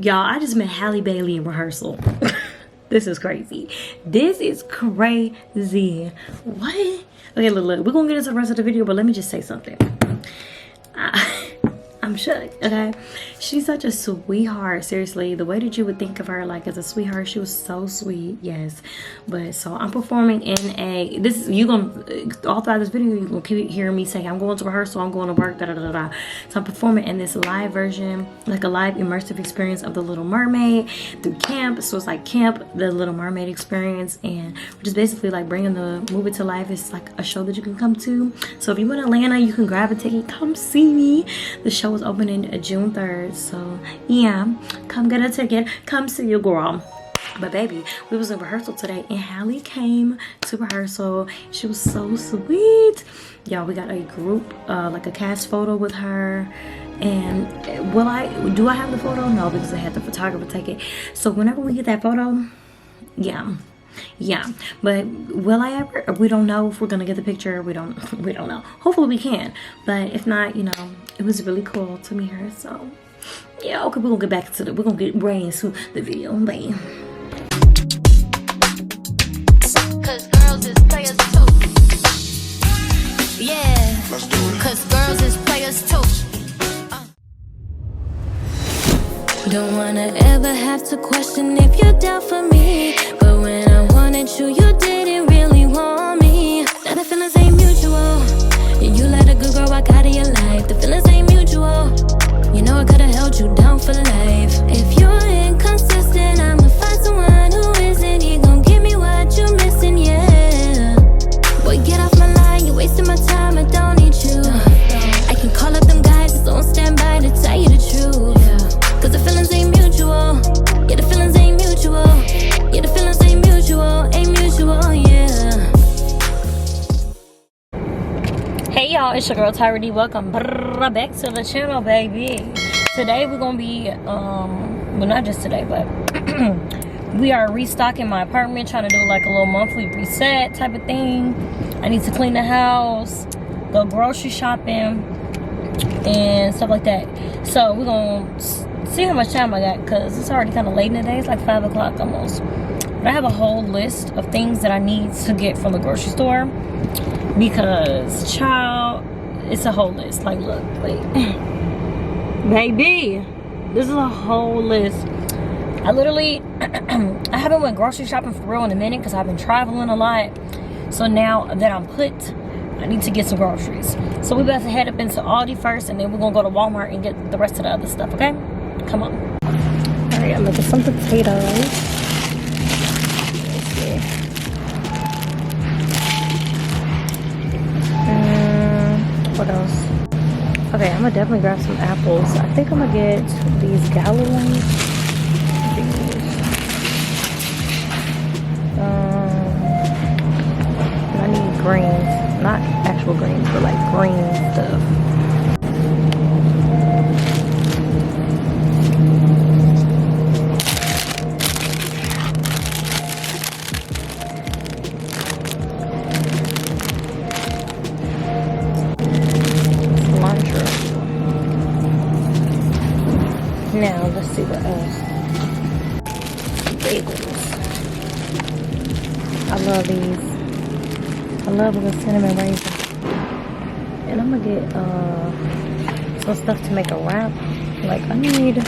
Y'all, I just met Halle Bailey in rehearsal. This is crazy. This is crazy. What? Okay, look. We're gonna get into the rest of the video, but let me just say something. I'm shook, okay? She's such a sweetheart. Seriously, the way that you would think of her like as a sweetheart, she was so sweet. Yes. But so I'm performing in a, this is, you gonna, all throughout this video, you're gonna keep hearing me say I'm going to rehearsal, I'm going to work, da da da da. So I'm performing in this live version, like a live immersive experience of the Little Mermaid through camp. So it's like camp, the Little Mermaid experience, and we're just basically like bringing the movie to life. It's like a show that you can come to. So if you're in Atlanta, you can grab a ticket, come see me. The show is opening June 3rd, so yeah, come get a ticket, come see your girl. But baby, we was in rehearsal today and Halle came to rehearsal. She was so sweet. Y'all, we got a group, like a cast photo with her. And do I have the photo? No, because I had the photographer take it. So whenever we get that photo, yeah, but will I ever? We don't know if we're gonna get the picture. We don't know. Hopefully we can, but if not, you know, it was really cool to meet her. So yeah, okay, we're gonna get back to we're gonna get right into the video. Bye. Cause girls is players too. Yeah, let's do it. Cause girls is players too. Don't wanna ever have to question if you're down for me. But when I wanted you, you didn't really want me. Now the feelings ain't mutual. And you let a good girl walk out of your life. The feelings ain't mutual. You know I could've held you down for life. If you're inconsistent, I'ma find someone who isn't. He gon' give me what you're missing, yeah. Boy, get off my line, you're wasting my time, I don't need you. I can call up them guys that's on standby to tell you the truth. Cause the feelings ain't mutual. Yeah, the feelings ain't mutual. Yeah, the feelings ain't mutual, yeah. Hey y'all, it's your girl Tyra D. Welcome back to the channel, baby. Today we're gonna be, well, not just today, but we are restocking my apartment, trying to do like a little monthly reset type of thing. I need to clean the house, go grocery shopping, and stuff like that. So we're gonna see how much time I got, because it's already kind of late in the day. It's like 5 o'clock almost. But I have a whole list of things that I need to get from the grocery store, because child, it's a whole list. Like, look, wait. Baby, this is a whole list. I literally I haven't went grocery shopping for real in a minute because I've been traveling a lot. So now that I'm put, I need to get some groceries. So we're about to head up into Aldi first, and then we're gonna go to Walmart and get the rest of the other stuff, okay? Come on. Alright, I'm making some potatoes. Let's see. What else? Okay, I'm gonna definitely grab some apples. I think I'm gonna get these gala ones. I need greens. Not actual greens, but like green stuff. Now, let's see what else. Bagels. I love these. I love the cinnamon raisins. And I'm gonna get some stuff to make a wrap. Like, I need,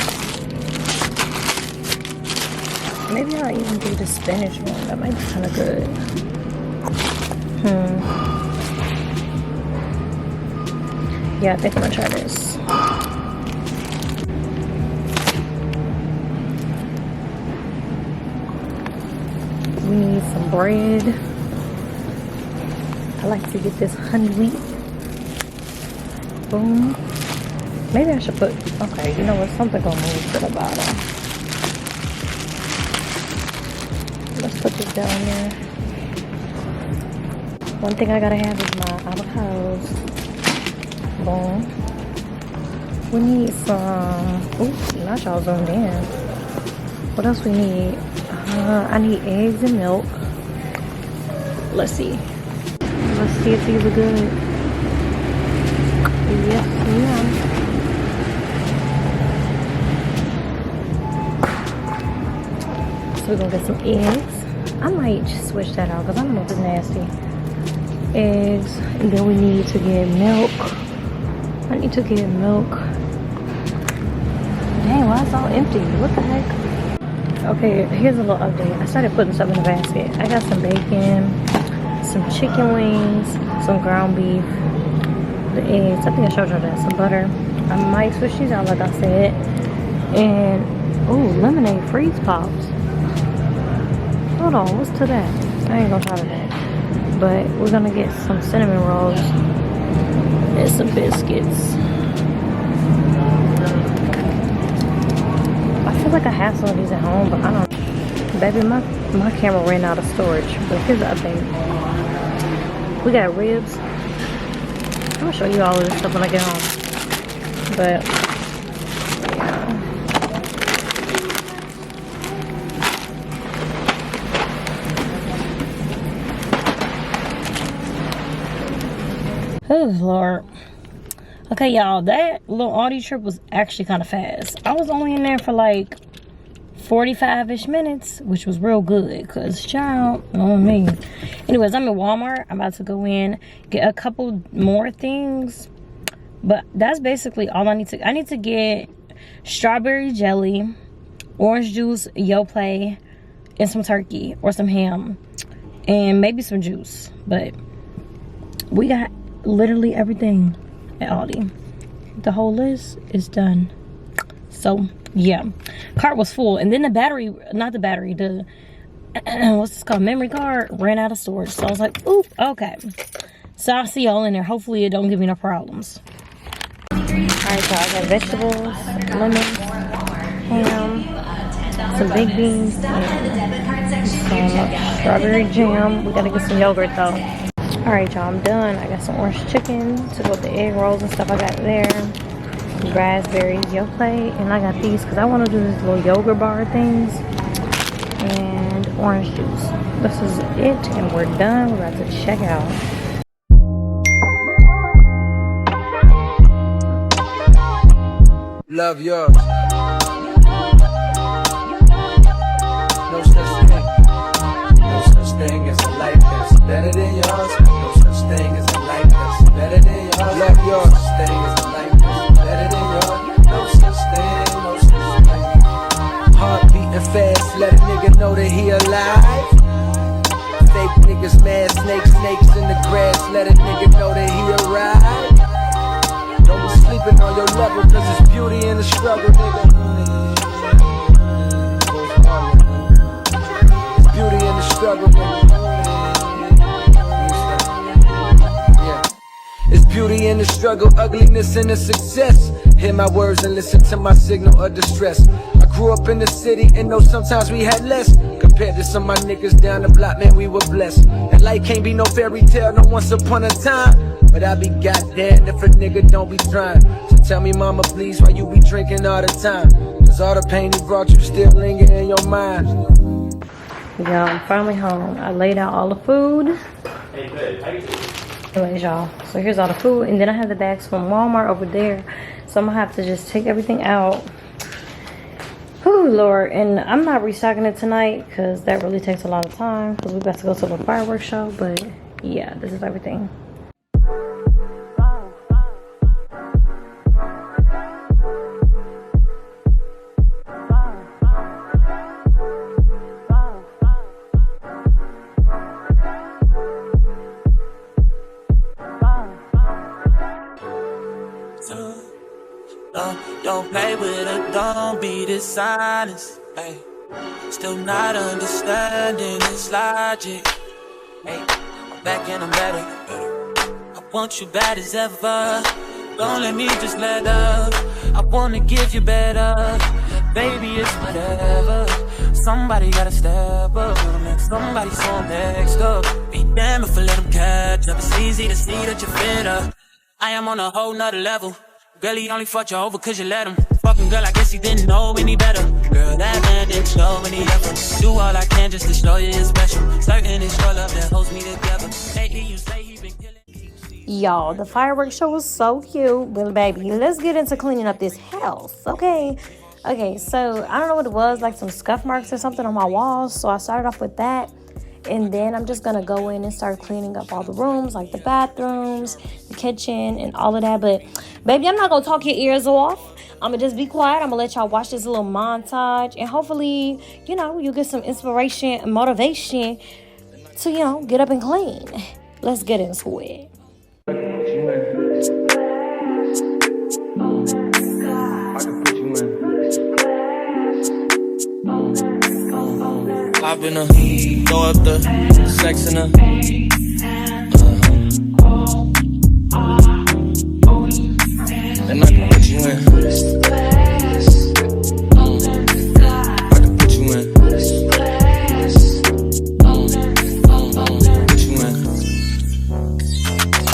maybe I'll even do the spinach one. That might be kind of good. Yeah, I think I'm gonna try this. We need some bread. I like to get this honey wheat. Boom. Maybe I should put, okay, you know what? Something gonna move to the bottom. Let's put this down there. One thing I gotta have is my avocados. Boom. We need some, oops, not y'all zoomed in. What else we need? I need eggs and milk. Let's see. Let's see if these are good. Yes, ma'am. we're gonna get some eggs. I might switch that out because I don't know if it's nasty. Eggs, and then we need to get milk. I need to get milk. Dang, why is it all empty? What the heck? Okay, here's a little update. I started putting stuff in the basket. I got some bacon, some chicken wings, some ground beef, the eggs. I think I showed you that. Some butter. I might switch these out like I said. And, oh, lemonade freeze pops. Hold on, what's to that? I ain't gonna try to that. But we're gonna get some cinnamon rolls and some biscuits. I feel like I have some of these at home, but I don't. Baby, my camera ran out of storage. But here's the update. We got ribs. I'm gonna show you all of this stuff when I get home. But oh Lord. Okay, y'all, that little Audi trip was actually kind of fast. I was only in there for like 45-ish minutes, which was real good, because child, oh me. Anyways, I'm in Walmart. I'm about to go in, get a couple more things, but that's basically all I need to get strawberry jelly, orange juice, Yoplait, and some turkey or some ham, and maybe some juice. But we got literally everything at Aldi. The whole list is done. So yeah, cart was full, and then the battery, not the battery, the what's this called, memory card ran out of storage. So I was like, oop, okay. So I'll see y'all in there. Hopefully it don't give me no problems. Alright, so I got vegetables, lemons, ham, some baked beans, and some strawberry jam. We gotta get some yogurt though. Alright, y'all, I'm done. I got some orange chicken to go with the egg rolls and stuff I got there. Raspberries, Yoplait, and I got these because I want to do this little yogurt bar things. And orange juice. This is it, and we're done. We're about to check out. Love yours. No such thing. No such thing as a life that's better than yours. No such thing as a life that's better than yours. Love yours. No such thing as a life that's better than yours. No such thing. No such thing. Heart beating fast, let a nigga know that he alive. Fake niggas mad, snakes in the grass, let a nigga know that he arrived. Don't be sleeping on your level, cause it's beauty in the struggle, nigga. It's beauty in the struggle, nigga. Yeah. It's beauty in the struggle, ugliness in the success. Hear my words and listen to my signal of distress. I grew up in the city and know sometimes we had less. Compared to some of my niggas down the block, man, we were blessed. And life can't be no fairy tale, no once upon a time. But I be goddamn if a nigga don't be trying. So tell me, mama, please, why you be drinking all the time? Cause all the pain you brought you still linger in your mind. Y'all, I'm finally home. I laid out all the food. Hey, good. How you doing? Anyways, y'all, so here's all the food, and then I have the bags from Walmart over there. So I'm gonna have to just take everything out. Oh Lord, and I'm not restocking it tonight because that really takes a lot of time because we got to go to the fireworks show. But yeah, this is everything. Don't play with her, don't be dishonest. Ay. Still not understanding this logic. Ay. I'm back and I'm better. I want you bad as ever. Don't let me just let up. I wanna give you better. Baby, it's whatever. Somebody gotta step up. Somebody's on next up. Be damned if I let them catch up. It's easy to see that you're fitter. I am on a whole nother level. Girl, he only fucked you over cause you let him. Fucking girl, I guess he didn't know any better. Girl, that man didn't show any effort. Do all I can just to show you it's special. Certain it's your love that holds me together. Lately you say he been killing. Y'all, the fireworks show was so cute. But baby, let's get into cleaning up this house, okay? Okay, so I don't know what it was, like some scuff marks or something on my walls. So I started off with that. And then I'm just going to go in and start cleaning up all the rooms, like the bathrooms, the kitchen, and all of that. But, baby, I'm not going to talk your ears off. I'm going to just be quiet. I'm going to let y'all watch this little montage. And hopefully, you know, you'll get some inspiration and motivation to, you know, get up and clean. Let's get into it. I've been throw up the sex in and I can put you in. I can put you in. Put you in.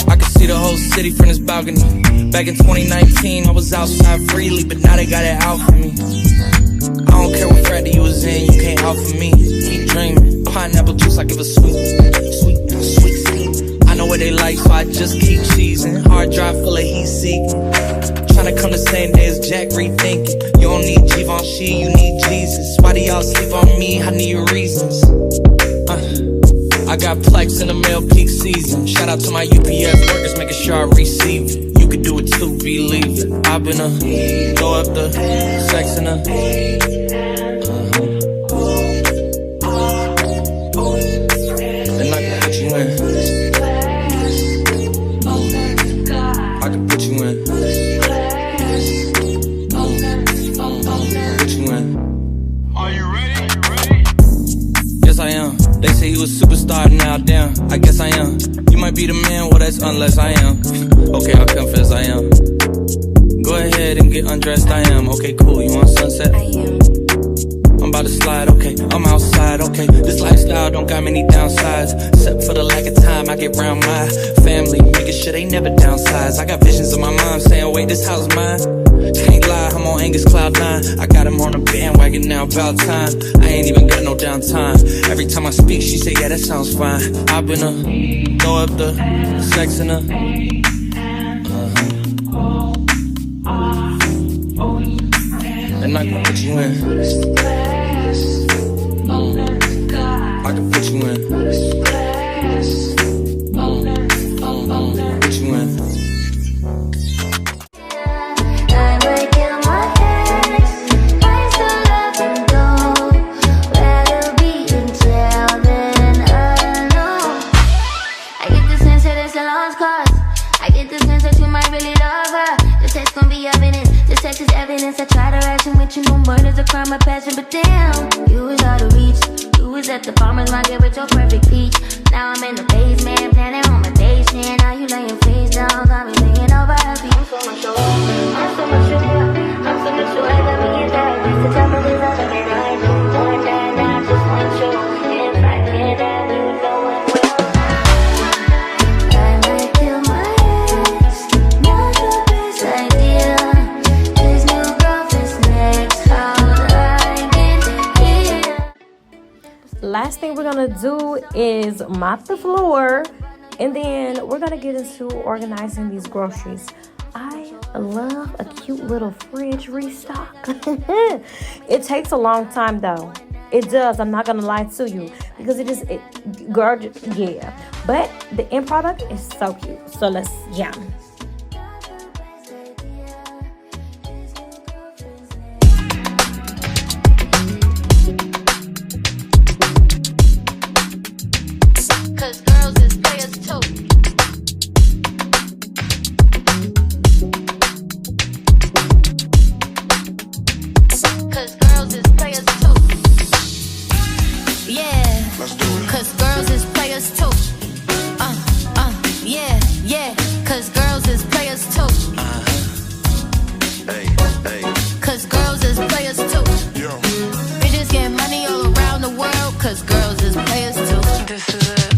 I can see the whole city from this balcony. Back in 2019, I was outside freely, but now they got it out for me. I don't care what frat you was in, you can't out for me. Keep dreaming, pineapple juice, I give a sweet. I know what they like, so I just keep cheesing. Hard drive full of heat seeking. Tryna come the same day as Jack, rethinking. You don't need Givenchy, you need Jesus. Why do y'all sleep on me? I need reasons. I got Plex in the mail peak season. Shout out to my UPS workers, making sure I receive it. You could do it too, believe it. I've been throw up the sex in and I can put you in. I can put you in. Put you in. Are you ready? Yes, I am. They say you a superstar, now damn, I guess I am. You might be the man, well that's unless I am. Okay, I'll confess I am. Go ahead and get undressed, I am. Okay, cool, you want sunset? I am. I'm about to slide, okay, I'm outside, okay. This lifestyle don't got many downsides. Except for the lack of time I get around my family, making sure they never downsize. I got visions of my mom saying, wait, this house mine. Can't lie, I'm on Angus Cloud 9. I got him on a bandwagon now, about time. I ain't even got no downtime. Every time I speak, she say, yeah, that sounds fine. I've been throw up the sex in and I can put you in. I can put you in. Put you in. I try to ration with you, no murder's a crime, a passion, but damn, you was out of reach. You was at the farmer's market with your perfect peach. Now I'm in the basement, planning on my basement. Now you laying face down, got me laying over happy. I'm so much sure, I'm so much sure, I'm so much sure I got me in that. It's the time of this other man, I ain't doing more than I just want you. If I can't have you, no one will. I might kill my ex, not the best idea. Last thing we're gonna do is mop the floor, and then we're gonna get into organizing these groceries. I love a cute little fridge restock. It takes a long time though. It does, I'm not gonna lie to you, because it is gorgeous, yeah. But the end product is so cute. So let's jam. Cause girls is players too. Cause girls is players too. Yeah. Let's do it. Cause girls is players too. Yeah, yeah. Cause girls is players too. Hey, hey. Cause girls is players too. Yo. Bitches get money all around the world. Cause girls is players too. This is it.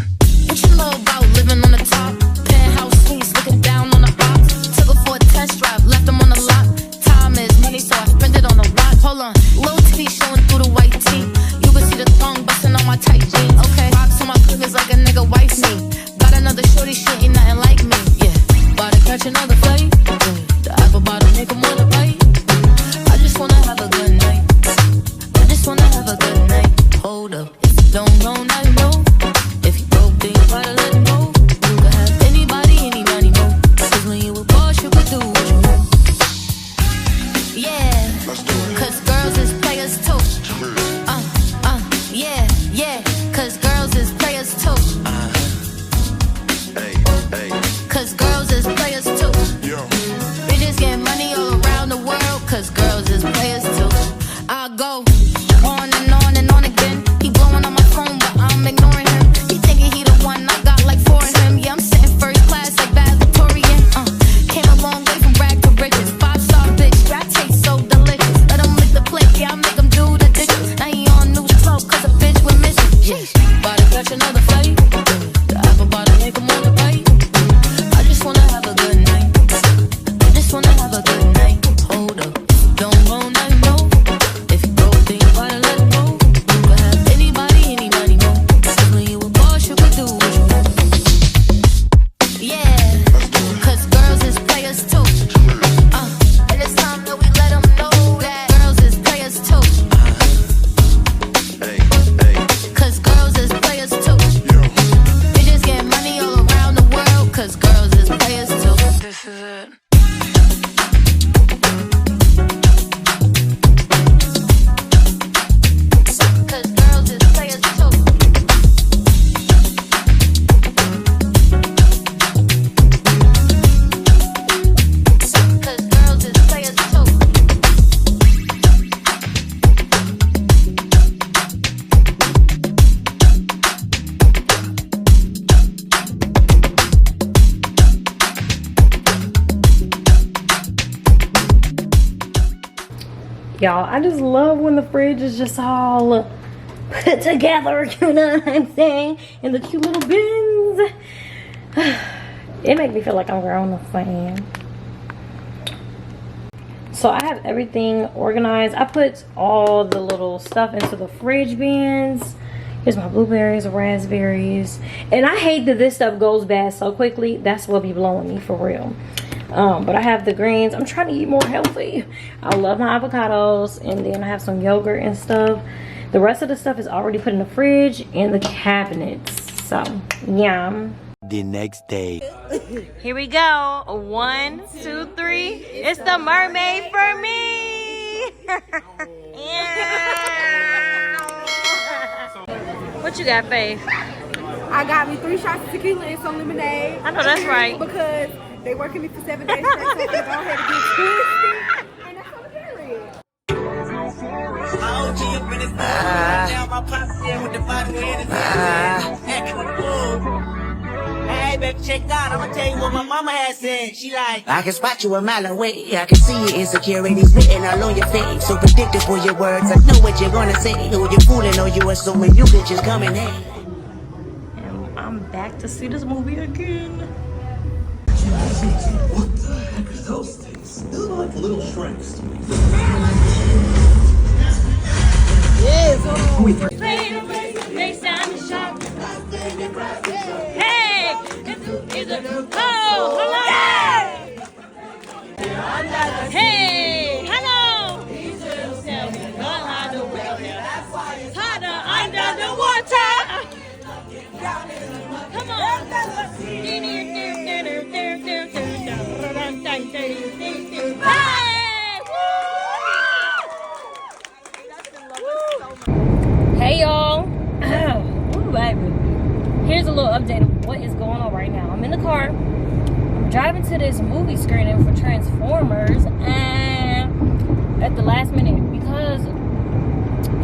What you know about living on the top? Penthouse suites, looking down on the ops. Took her for a test drive, left them on the lot. Time is money, so I spend it on the rock. Hold on, little titty showing through the white tee. You can see the thong busting on my tight jeans. Okay, rocks on my cleavers like a nigga wife me. Got another shorty, she ain't nothing like me. Yeah, about to catch another flight. The apple bottom make 'em wanna bite. I just wanna have a good go on and on again. He blowing on my phone, but I'm ignoring him. He thinking he the one, I got like 4 of him. Yeah, I'm sitting first class like valedictorian. Came a long way from rag to riches. 5-star bitch, that tastes so delicious. Let him lick the plate, yeah, I make him do the dishes. Now he on new slow, cause a bitch with mission. Sheesh, about to catch another flight. The apple about to make him wanna bite. I just wanna have a good night. I just wanna have a good night. Hold up, don't go night, no. If you go, then you gotta let him go. You can have anybody, no. Cause when you a boss, you can do what you want. Yeah, cause girls is players too. And it's time that we let them know that girls is players too. Cause girls is players too. We just get money all around the world. Cause girls is players too. This is it. Cause girls is players too. Cause girls is players too. Y'all, I just love when the fridge is just all put together, you know what I'm saying? In the cute little bins. It makes me feel like I'm grown up fan. So I have everything organized. I put all the little stuff into the fridge bins. Here's my blueberries, raspberries. And I hate that this stuff goes bad so quickly. That's what be blowing me for real. But I have the greens. I'm trying to eat more healthy. I love my avocados. And then I have some yogurt and stuff. The rest of the stuff is already put in the fridge and the cabinets. So, yum. The next day. Here we go. 1, 2, 3. It's the mermaid for me. What you got, Faith? I got me 3 shots of tequila and some lemonade. I know that's right. Because they working me for 7 days straight, so I'm gonna go ahead and get twisted. And that's on the period. Hey, baby, check out. I'ma tell you what my mama has said. She like, I can spot you a mile away. I can see your insecurities written all on your face. So predictable your words. I know what you're gonna say. Who you fooling or you assuming you could just come in here. And I'm back to see this movie again. What the heck are those things? They look like little shrimps to me. Hey! Hey! Hello! It's harder under the water! Come on! Hey y'all! Ooh, baby. Here's a little update of what is going on right now. I'm in the car. I'm driving to this movie screening for Transformers, and at the last minute, because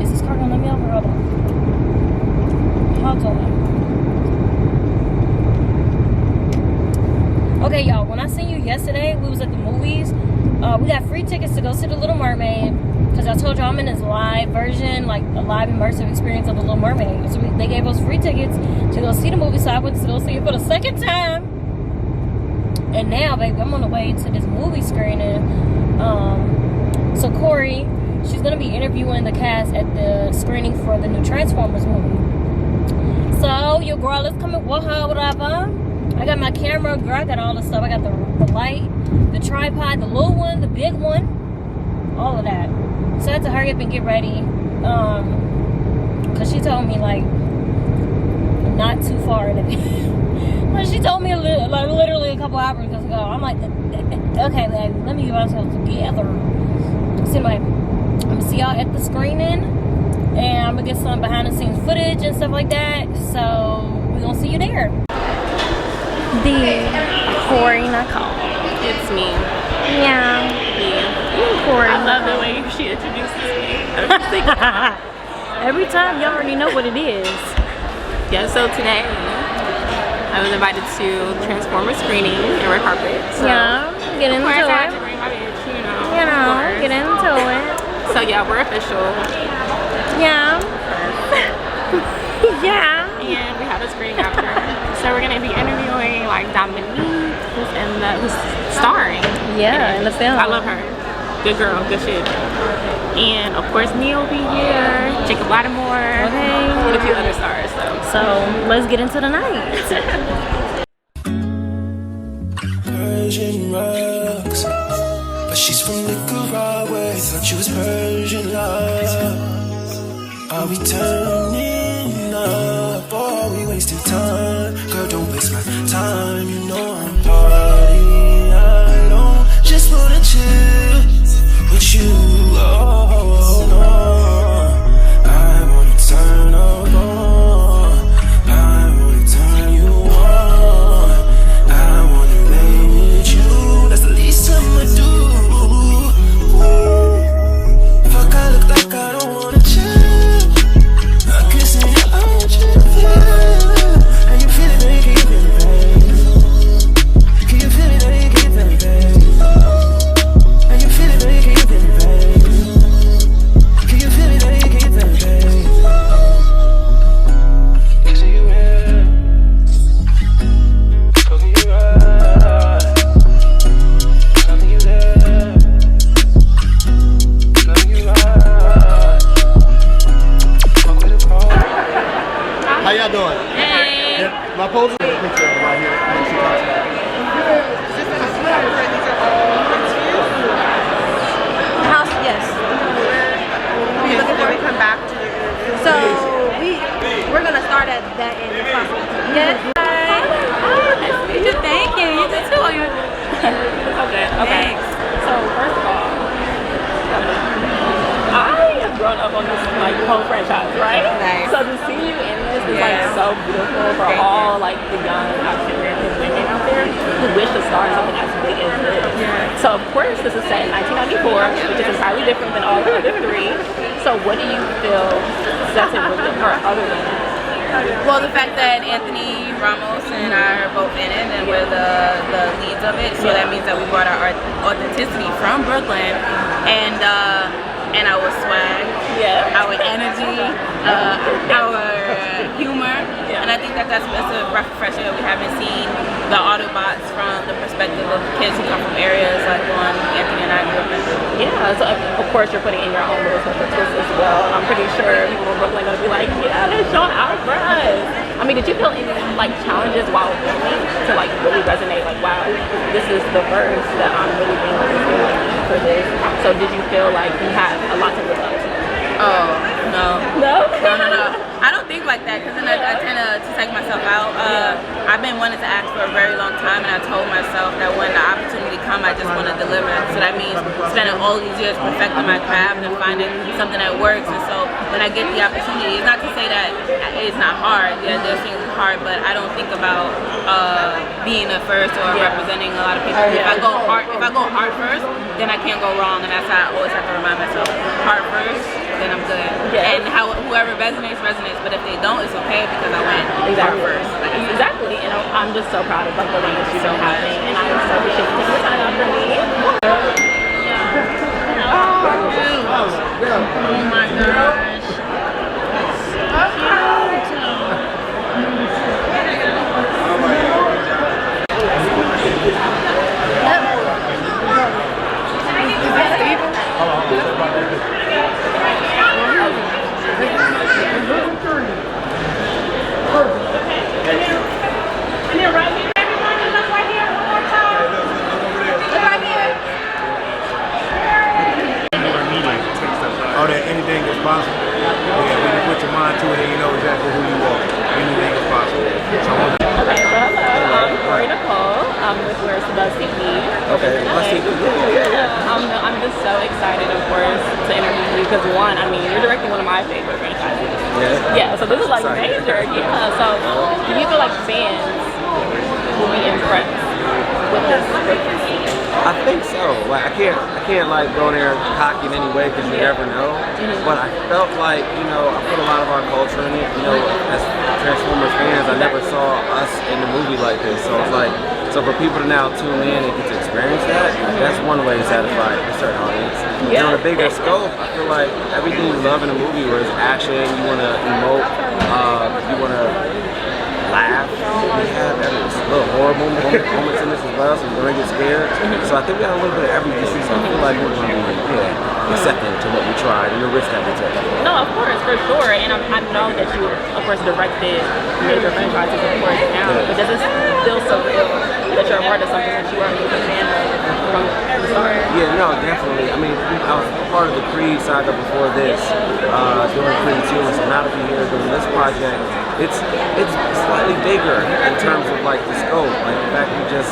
is this car gonna let me over? Hold on. Okay, y'all. When I seen you yesterday, we was at the movies. We got free tickets to go see the Little Mermaid. Because I told you I'm in this live version, like a live immersive experience of the Little Mermaid. So they gave us free tickets to go see the movie. So I went to go see it for the second time. And now, baby, I'm on the way to this movie screening. So Corey, she's going to be interviewing the cast at the screening for the new Transformers movie. So your girl is coming with her, whatever. I got my camera, girl. I got all the stuff. I got the light, the tripod, the little one, the big one. All of that. So I had to hurry up and get ready. Because she told me, like, not too far in advance. But she told me literally a couple hours ago. I'm like, okay, baby, let me get myself together. So anyway, I'm going to see y'all at the screening. And I'm going to get some behind the scenes footage and stuff like that. So we're going to see you there. Corey Nicole. It's me. Yeah. Yeah. Corey. I love the way she introduces me. Every time, y'all already know what it is. Yeah, so today I was invited to Transformers screening in red carpet. So Yeah, get into of course, I had it. to bring my bitch, you know. You of know, course. get into it. So yeah, we're official. Yeah. Yeah. And we have a screening after. So we're gonna be interviewing like Dominique, who's starring. Yeah, in the film. I love her. Good girl, good shit. And of course Neil will be here, Jacob Lattimore, Okay. and a few other stars. So let's get into the night. Persian rugs, but she's from Nicaragua. Thought she was Persian love. Are we turning up or are we wasting time? Girl, don't waste my time. You know I'm partying alone. Just wanna chill with you. Oh no, I wanna turn up on. I wanna turn you on. I wanna lay with you. That's the least I'ma do. Fuck, I look like I don't wanna chill. I can see your eyes, yeah. And you feel it, make it feel it, babe. Can you feel it, make it feel it, babe? And you feel it, make it feel it, babe. Can you feel it, make it feel it, babe? See you here, closing your eyes, loving you there, loving you right. Walk with a cross. How y'all doing? Hey. Yeah, my pose is a picture of right here. When she talks about it. House, yes. Are you looking for we come back to the So we're gonna start at that end if possible. Yes. Hi. Nice to meet you. Thank you. You too. Okay. Okay. So first of all, I have grown up on this like whole franchise, right? Nice. So to see you in this is like so beautiful for all like the young African American women out there who wish to start something as big as this. So of course this is set in 1994, which is entirely different than all the other three. So what do you feel sets it with it or other than that? Well, the fact that Anthony Ramos and I are both in it and we're the leads of it, so that means that we brought our authenticity from Brooklyn and our swag, our energy, our humor, and I think that that's a breath of fresh air. We haven't seen the Autobots from the perspective of kids who come from areas like one Anthony and I grew up in. Yeah, so of course you're putting in your own little social twist as well. I'm pretty sure people in Brooklyn are gonna be like, yeah, they're showing our us. I mean, did you feel any like challenges while filming to like really resonate? Like, wow, this is the verse that I'm really being for this. So did you feel like you had a lot to live up to? Oh, no. No? No. I don't think like that because then I tend to take myself out. I've been wanting to act for a very long time and I told myself that when the opportunity comes, I just want to deliver. So that means spending all these years perfecting my craft and finding something that works. And so when I get the opportunity, it's not to say that it's not hard. Yeah, there's things hard, but I don't think about being the first or representing a lot of people. If I go hard first, then I can't go wrong, and that's how I always have to remind myself. Hard first, then I'm good. And whoever resonates, but if they don't, it's okay because I went hard first. Exactly, and I'm just so proud of like the way that you've been having, and I am so appreciative of taking the time out for me. Oh my gosh. Oh, that anything is possible. Yeah, when you put your mind to it and you know exactly who you are, anything is possible. So Okay, so hello, I'm Corey Nicole. I'm with Where's the Buzz TV. okay, let's see. I'm just so excited, of course, to interview you because one, I mean, you're directing one of my favorite franchises. Yeah, so this is like major. Yeah, so do you feel like fans will be impressed with this? I think so. Like I can't like go there cocky in any way because you never know. But I felt like, you know, I put a lot of our culture in it. You know, as Transformers fans, I never saw us in the movie like this. So it's like, so for people to now tune in and get to experience that, that's one way to satisfy a certain audience. And on a bigger scope, I feel like everything you love in a movie where it's action, you want to emote, you want to laugh. We have little horror moments in this as well, so you're going to get scared. So I think we got a little bit of everything, so I feel like we're going to be accepting to what we tried and the risk that we took. No, of course, for sure. And I know that you, of course, directed major franchises, of course, now. But does it feel so real that you're a part of something that you are a fan of from the start? Yeah, no, definitely. I mean, I was part of the Creed saga before this, doing Creed 2, and so now to be here doing this project, it's slightly bigger in terms of like the scope. Like the fact we just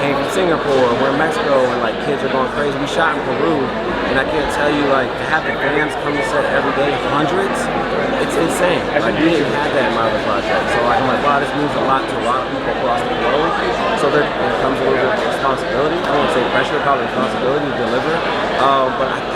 came from Singapore, we're in Mexico, and like kids are going crazy. We shot in Peru, and I can't tell you, like, to have the fans come to set every day, hundreds, it's insane. Like we didn't have that in my other project. So like, I'm like, wow, this means a lot to a lot of people across the globe. So there comes a little bit of responsibility. I won't say pressure, probably responsibility to deliver. But I think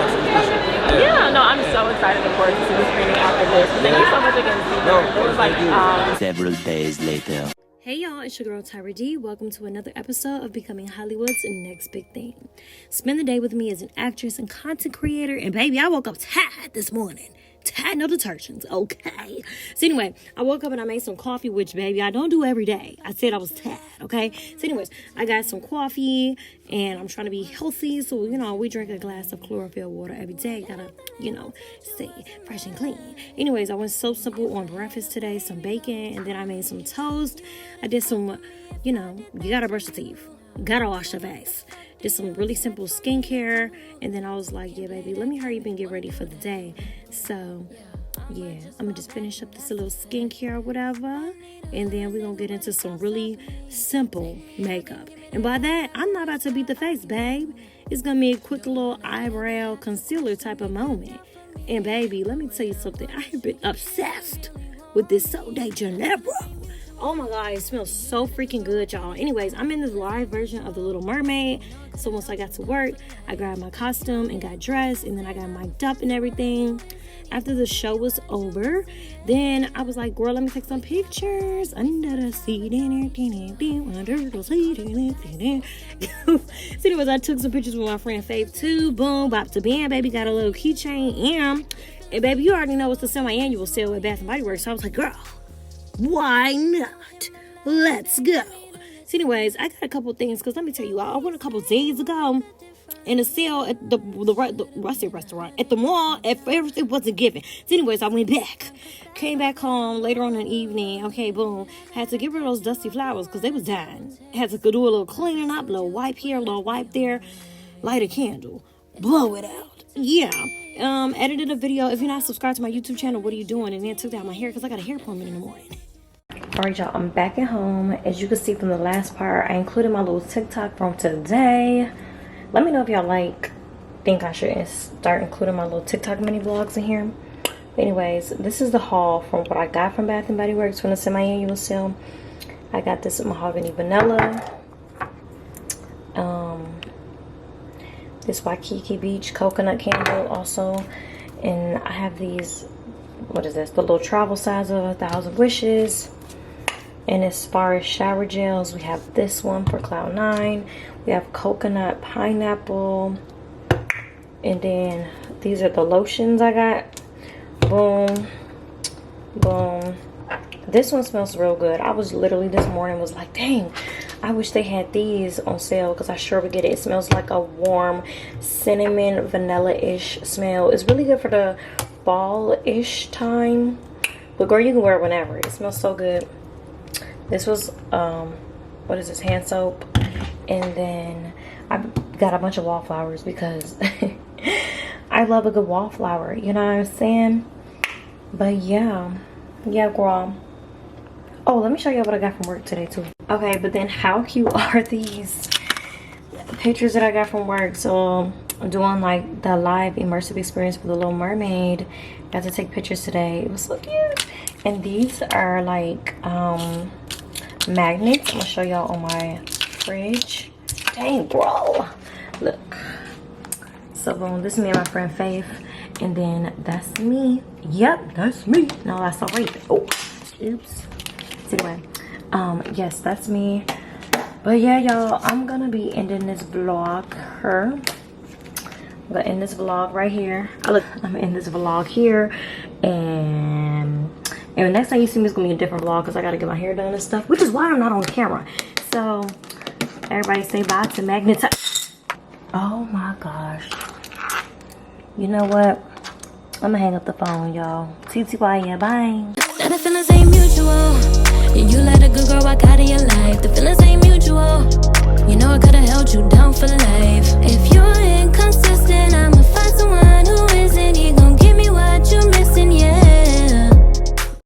it's special. Yeah, no, I'm so excited, of course, to see the screening after this. Thank you so much again, Steve. No, it was like, Several days later. Hey y'all, it's your girl Tyra D. Welcome to another episode of Becoming Hollywood's Next Big Thing. Spend the day with me as an actress and content creator. And baby, I woke up tired this morning. Tired, no detergents, okay? So anyway, I woke up and I made some coffee, which, baby, I don't do every day. I said I was tired, okay? So anyways, I got some coffee, and I'm trying to be healthy. So, you know, we drink a glass of chlorophyll water every day. Gotta, you know, stay fresh and clean. Anyways, I went so simple on breakfast today. Some bacon, and then I made some toast. I did some, you know, you gotta brush your teeth. Gotta wash your face. Did some really simple skincare, and then I was like, yeah, baby, let me hurry up and get ready for the day. So yeah, I'm gonna just finish up this little skincare or whatever, and then we're gonna get into some really simple makeup. And by that, I'm not about to beat the face, babe. It's gonna be a quick little eyebrow concealer type of moment. And baby, let me tell you something, I have been obsessed with this Sol de Janeiro. Oh my god, it smells so freaking good, y'all. Anyways, I'm in this live version of the Little Mermaid. So once I got to work, I grabbed my costume and got dressed, and then I got mic'd up and everything. After the show was over, then I was like, girl, let me take some pictures under the seat. Under the seat. So anyways, I took some pictures with my friend Faith too. Boom, bop to bam, baby. Got a little keychain. And baby, you already know it's the semi-annual sale at Bath & Body Works. So I was like, girl, why not? Let's go. So anyways, I got a couple things, because let me tell you, I went a couple days ago in a sale at the restaurant, at the mall. At first, it wasn't given. So anyways, I went back. Came back home later on in the evening. Okay, boom. Had to get rid of those dusty flowers because they was dying. Had to do a little cleaning up, a little wipe here, a little wipe there. Light a candle. Blow it out. Yeah. Edited a video. If you're not subscribed to my YouTube channel, what are you doing? And then took out my hair because I got a hair appointment in the morning. Alright y'all, I'm back at home. As you can see from the last part, I included my little TikTok from today. Let me know if y'all think I should start including my little TikTok mini vlogs in here. But anyways, this is the haul from what I got from Bath & Body Works from the semi-annual sale. I got this mahogany vanilla. This Waikiki Beach coconut candle also. And I have these, what is this? The little travel size of 1,000 Wishes. And as far as shower gels, we have this one for Cloud 9. We have coconut pineapple. And then these are the lotions I got. Boom. Boom. This one smells real good. I was literally this morning was like, dang, I wish they had these on sale because I sure would get it. It smells like a warm cinnamon vanilla-ish smell. It's really good for the fall-ish time. But girl, you can wear it whenever. It smells so good. This was, what is this, hand soap. And then I got a bunch of wallflowers because I love a good wallflower. You know what I'm saying? But yeah. Yeah, girl. Oh, let me show you what I got from work today too. Okay, but then how cute are these pictures that I got from work? So I'm doing like the live immersive experience for the Little Mermaid. Got to take pictures today. It was so cute. And these are like magnets. I'm gonna show y'all on my fridge. Dang, bro. Look. So boom, this is me and my friend Faith. And then that's me. Yep, that's me. No, that's all right. Oh, oops. Anyway, yes, that's me. But yeah, y'all, I'm gonna be ending this vlog here. I'm gonna end this vlog right here. I'm gonna end this vlog here. And next time you see me, it's gonna be a different vlog because I gotta get my hair done and stuff, which is why I'm not on camera. So everybody say bye to Magnetize. Oh my gosh. You know what? I'm gonna hang up the phone, y'all. TTY, yeah, bye. Now the feelings ain't mutual.